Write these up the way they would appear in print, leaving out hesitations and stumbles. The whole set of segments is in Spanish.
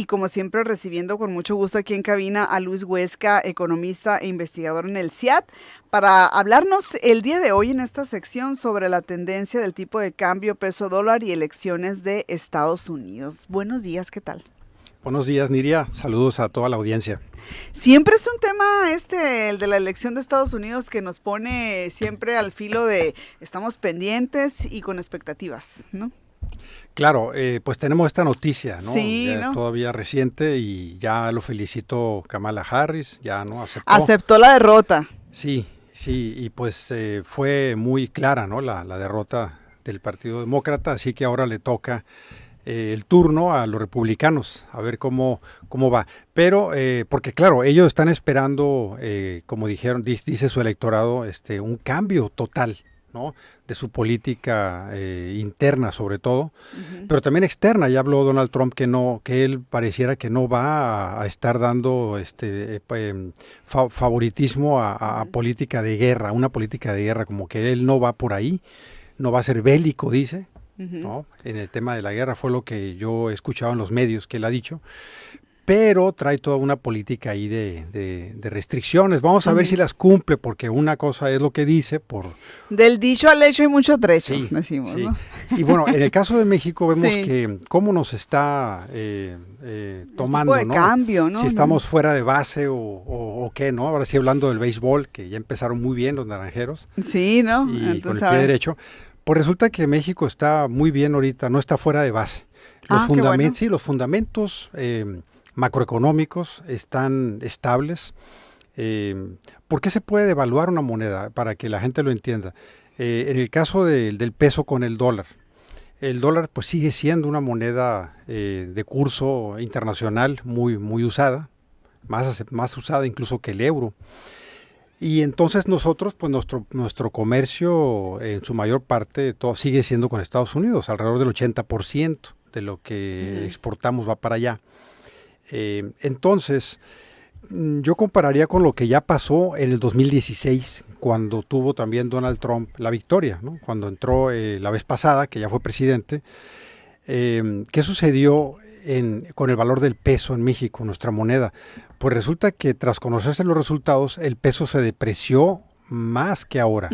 Y como siempre, recibiendo con mucho gusto aquí en cabina a Luis Huesca, economista e investigador en el CIAT, para hablarnos el día de hoy en esta sección sobre la tendencia del tipo de cambio peso dólar y elecciones de Estados Unidos. Buenos días, ¿qué tal? Buenos días, Niria. Saludos a toda la audiencia. Siempre es un tema el de la elección de Estados Unidos, que nos pone siempre al filo de estamos pendientes y con expectativas, ¿no? Claro, pues tenemos esta noticia, ¿no? Sí, ¿no? Todavía reciente y ya lo felicitó Kamala Harris, ya no aceptó. Aceptó la derrota. Sí, y pues fue muy clara, ¿no? La derrota del Partido Demócrata, así que ahora le toca el turno a los republicanos, a ver cómo va. Pero, porque claro, ellos están esperando, como dijeron, dice su electorado, un cambio total, ¿no? De su política interna sobre todo, pero también externa. Ya habló Donald Trump que él pareciera que no va a estar dando favoritismo a política de guerra, una política de guerra, como que él no va por ahí, no va a ser bélico, dice. ¿No? En el tema de la guerra fue lo que yo he escuchado en los medios que él ha dicho, pero trae toda una política ahí de restricciones. Vamos a ver si las cumple, porque una cosa es lo que dice Del dicho al hecho hay mucho trecho, sí, decimos, sí. ¿no? Y bueno, en el caso de México vemos Sí. que cómo nos está tomando, El tipo de ¿no? cambio, ¿no? Si estamos fuera de base o qué, ¿no? Ahora sí hablando del béisbol, que ya empezaron muy bien los naranjeros. Sí, ¿no? Y Entonces, con el pie derecho. Pues resulta que México está muy bien ahorita, no está fuera de base. Qué bueno. Sí, los fundamentos macroeconómicos están estables. ¿Por qué se puede devaluar una moneda? Para que la gente lo entienda. En el caso del peso con el dólar pues sigue siendo una moneda de curso internacional muy usada, más usada incluso que el euro. Y entonces nosotros, pues nuestro comercio en su mayor parte todo sigue siendo con Estados Unidos, alrededor del 80% de lo que exportamos va para allá. Entonces, yo compararía con lo que ya pasó en el 2016, cuando tuvo también Donald Trump la victoria, ¿no? Cuando entró la vez pasada, que ya fue presidente. ¿Qué sucedió con el valor del peso en México, nuestra moneda? Pues resulta que tras conocerse los resultados, el peso se depreció más que ahora.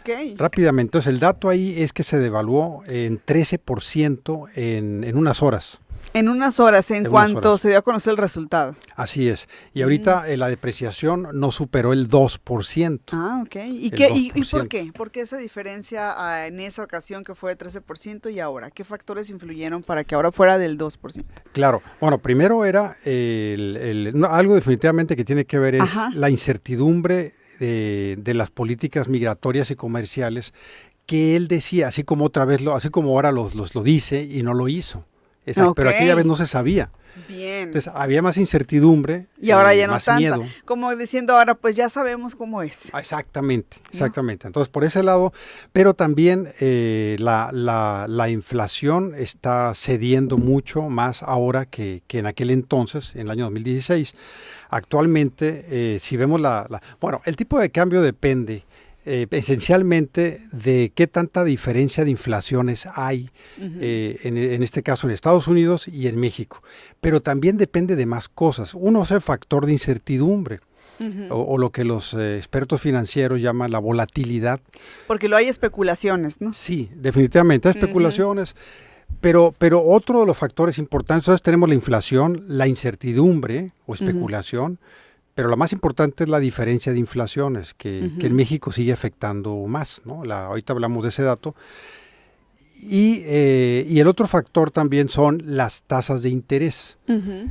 Okay. Rápidamente. Entonces el dato ahí es que se devaluó en 13% en unas horas. En unas horas, en cuanto se dio a conocer el resultado. Así es. Y ahorita la depreciación no superó el 2%. Ok. ¿Y por qué? ¿Por qué esa diferencia en esa ocasión que fue de 13% y ahora? ¿Qué factores influyeron para que ahora fuera del 2%? Claro. Bueno, primero era algo definitivamente que tiene que ver es la incertidumbre de las políticas migratorias y comerciales que él decía, así como ahora lo dice y no lo hizo. Exacto, pero aquella vez no se sabía. Bien. Entonces había más incertidumbre y ahora ya no más tanta. Miedo. Como diciendo ahora, pues ya sabemos cómo es. Exactamente. Entonces por ese lado, pero también la inflación está cediendo mucho más ahora que en aquel entonces, en el año 2016. Actualmente, si vemos bueno, el tipo de cambio depende esencialmente de qué tanta diferencia de inflaciones hay en este caso en Estados Unidos y en México, pero también depende de más cosas. Uno es el factor de incertidumbre o lo que los expertos financieros llaman la volatilidad. Porque lo hay especulaciones, ¿no? Sí, definitivamente hay especulaciones, pero otro de los factores importantes, entonces tenemos la inflación, la incertidumbre o especulación. Pero lo más importante es la diferencia de inflaciones, que en México sigue afectando más, ¿no? Ahorita hablamos de ese dato. Y el otro factor también son las tasas de interés.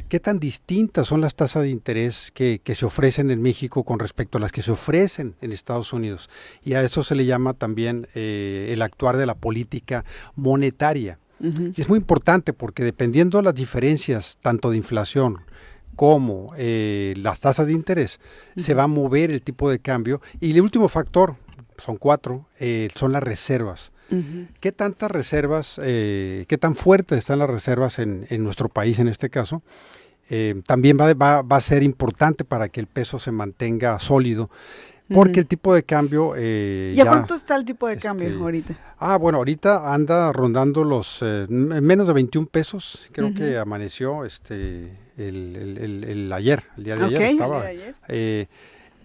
¿Qué tan distintas son las tasas de interés que se ofrecen en México con respecto a las que se ofrecen en Estados Unidos? Y a eso se le llama también el actuar de la política monetaria. Y es muy importante porque dependiendo de las diferencias, tanto de inflación como las tasas de interés, se va a mover el tipo de cambio. Y el último factor, son 4, son las reservas. ¿Qué tantas reservas, qué tan fuertes están las reservas en nuestro país en este caso? También va a ser importante para que el peso se mantenga sólido. porque el tipo de cambio ¿Y a cuánto está el tipo de cambio ahorita? Bueno, ahorita anda rondando los menos de 21 pesos, creo que amaneció el ayer, el día de ayer estaba. El día de ayer.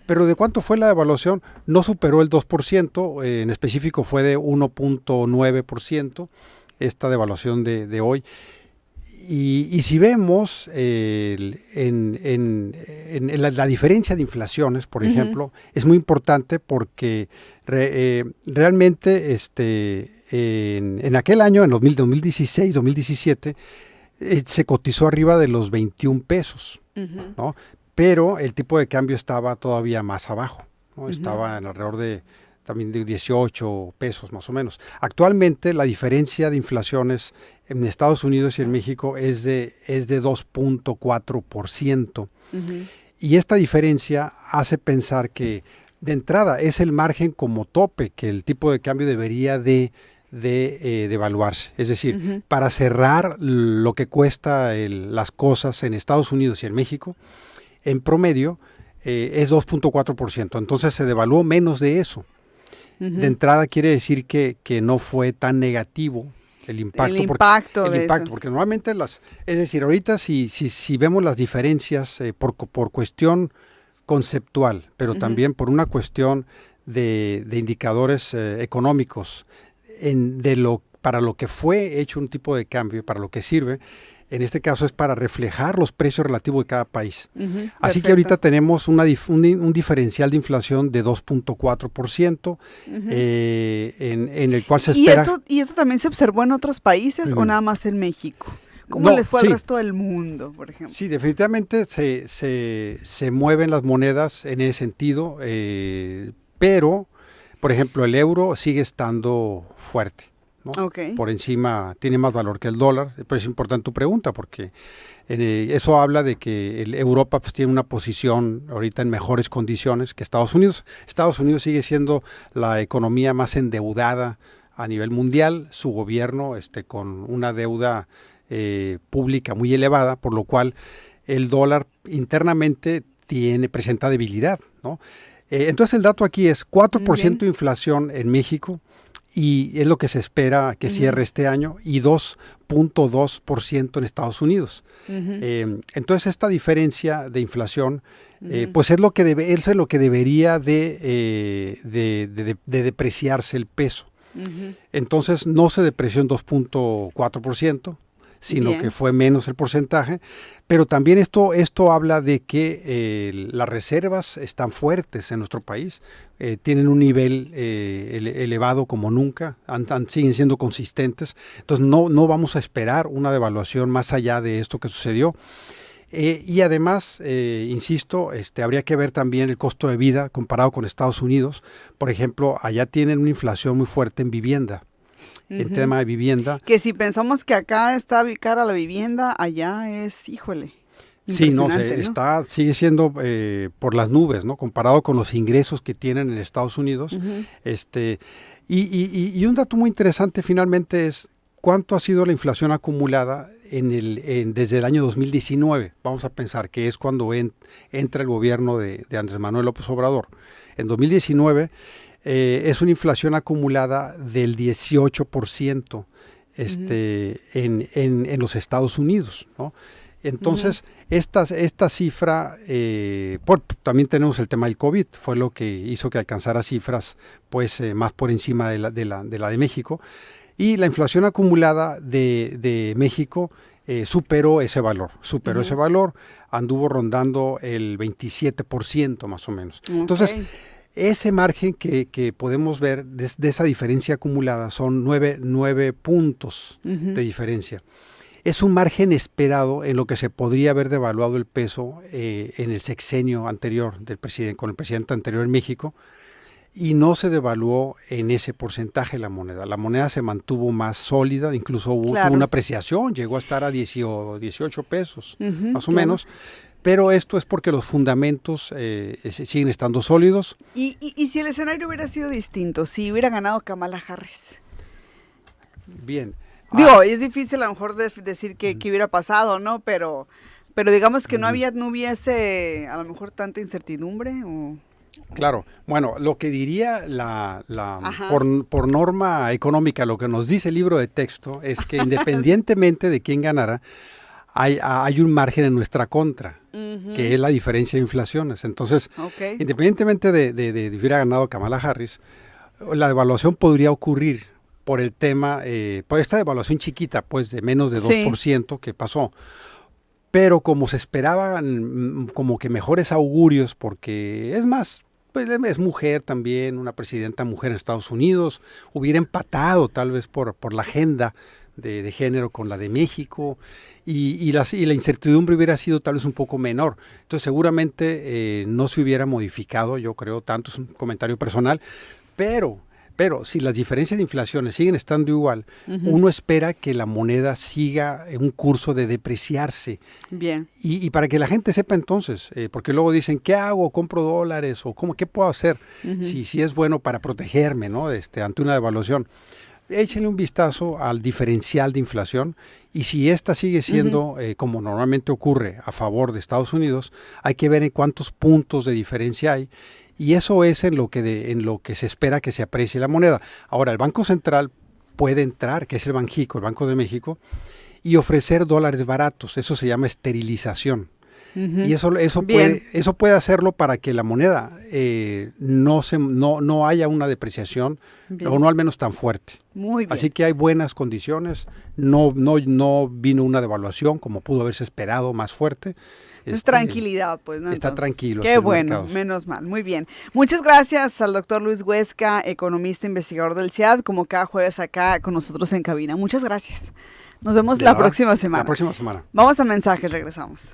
Pero ¿de cuánto fue la devaluación? No superó el 2%, en específico fue de 1.9% esta devaluación de hoy. Y si vemos en la diferencia de inflaciones, por ejemplo, es muy importante porque realmente en aquel año, en 2016, 2017, se cotizó arriba de los 21 pesos, ¿no? Pero el tipo de cambio estaba todavía más abajo, ¿no? Estaba en alrededor también de 18 pesos más o menos. Actualmente la diferencia de inflaciones en Estados Unidos y en México es de 2.4%. Y esta diferencia hace pensar que de entrada es el margen como tope que el tipo de cambio debería de devaluarse. Es decir, para cerrar lo que cuesta las cosas en Estados Unidos y en México, en promedio es 2.4%. Entonces se devaluó menos de eso. De entrada quiere decir que no fue tan negativo el impacto. Porque normalmente es decir, ahorita si vemos las diferencias por cuestión conceptual, pero también por una cuestión de indicadores económicos, para lo que fue hecho un tipo de cambio, para lo que sirve, en este caso es para reflejar los precios relativos de cada país. Así que ahorita tenemos un diferencial de inflación de 2.4%, en el cual se espera... ¿Y esto también se observó en otros países o nada más en México? ¿Cómo les fue al resto del mundo, por ejemplo? Sí, definitivamente se mueven las monedas en ese sentido, pero, por ejemplo, el euro sigue estando fuerte, ¿no? Por encima, tiene más valor que el dólar. Pero es importante tu pregunta porque eso habla de que Europa pues, tiene una posición ahorita en mejores condiciones que Estados Unidos. Estados Unidos sigue siendo la economía más endeudada a nivel mundial, su gobierno con una deuda pública muy elevada, por lo cual el dólar internamente presenta debilidad, ¿no? Entonces el dato aquí es 4% de inflación en México, y es lo que se espera que cierre este año, y 2.2% en Estados Unidos. Entonces esta diferencia de inflación pues es lo que debería de depreciarse el peso. Entonces no se depreció en 2.4%, sino que fue menos el porcentaje, pero también esto habla de que las reservas están fuertes en nuestro país, tienen un nivel elevado como nunca, siguen siendo consistentes, entonces no vamos a esperar una devaluación más allá de esto que sucedió. Y además, insisto, habría que ver también el costo de vida comparado con Estados Unidos. Por ejemplo, allá tienen una inflación muy fuerte en vivienda. El tema de vivienda. Que si pensamos que acá está cara la vivienda, allá es, híjole. Sí, sigue siendo por las nubes, ¿no? Comparado con los ingresos que tienen en Estados Unidos. Y un dato muy interesante finalmente es cuánto ha sido la inflación acumulada desde el año 2019. Vamos a pensar que es cuando entra el gobierno de Andrés Manuel López Obrador. En 2019 es una inflación acumulada del 18% en los Estados Unidos, ¿no? Entonces, esta cifra, también tenemos el tema del COVID, fue lo que hizo que alcanzara cifras pues más por encima de la de México, y la inflación acumulada de México superó ese valor, anduvo rondando el 27% más o menos. Entonces, ese margen que podemos ver de esa diferencia acumulada son 9 puntos de diferencia. Es un margen esperado en lo que se podría haber devaluado el peso en el sexenio anterior con el presidente anterior en México, y no se devaluó en ese porcentaje la moneda. La moneda se mantuvo más sólida, incluso tuvo una apreciación, llegó a estar a 18 pesos, más o menos. Pero esto es porque los fundamentos siguen estando sólidos. ¿Y si el escenario hubiera sido distinto, si hubiera ganado Kamala Harris? Bien. Digo, es difícil a lo mejor decir que hubiera pasado, ¿no? Pero digamos que no hubiese a lo mejor tanta incertidumbre o... Claro, bueno, lo que diría Ajá. por norma económica, lo que nos dice el libro de texto es que independientemente de quién ganara, hay un margen en nuestra contra, que Ujú. es la diferencia de inflaciones. Entonces, Ok. independientemente de hubiera ganado Kamala Harris, la devaluación podría ocurrir por el tema, por esta devaluación chiquita, pues de menos de dos por Sí, ciento que pasó. Pero como se esperaban como que mejores augurios, porque es más, pues es mujer también, una presidenta mujer en Estados Unidos, hubiera empatado tal vez por la agenda de género con la de México, y la incertidumbre hubiera sido tal vez un poco menor. Entonces seguramente no se hubiera modificado, yo creo, tanto, es un comentario personal, pero, pero si las diferencias de inflación siguen estando igual, ujú, uno espera que la moneda siga en un curso de depreciarse. bien. Y para que la gente sepa entonces, porque luego dicen, ¿qué hago? ¿Compro dólares? ¿O qué puedo hacer? Ujú, Si es bueno para protegerme, ¿no? Ante una devaluación. Échenle un vistazo al diferencial de inflación, y si esta sigue ujú. siendo, como normalmente ocurre, a favor de Estados Unidos, hay que ver en cuántos puntos de diferencia hay, y eso es en lo que se espera que se aprecie la moneda. Ahora, el Banco Central puede entrar, que es el Banjico, el Banco de México, y ofrecer dólares baratos. Eso se llama esterilización. Y Ujú. eso Bien, puede hacerlo para que la moneda no haya una depreciación, o bien, no al menos tan fuerte. muy Así bien. que hay buenas condiciones, no vino una devaluación como pudo haberse esperado más fuerte. Es Este, tranquilidad, pues, ¿no? Está Entonces, tranquilo qué así los bueno, mercados. menos mal, muy bien. Muchas gracias al doctor Luis Huesca, economista investigador del CIAD, como cada jueves acá con nosotros en cabina. Muchas gracias. Nos vemos De la nada, próxima la semana. próxima semana. Vamos a mensajes, regresamos.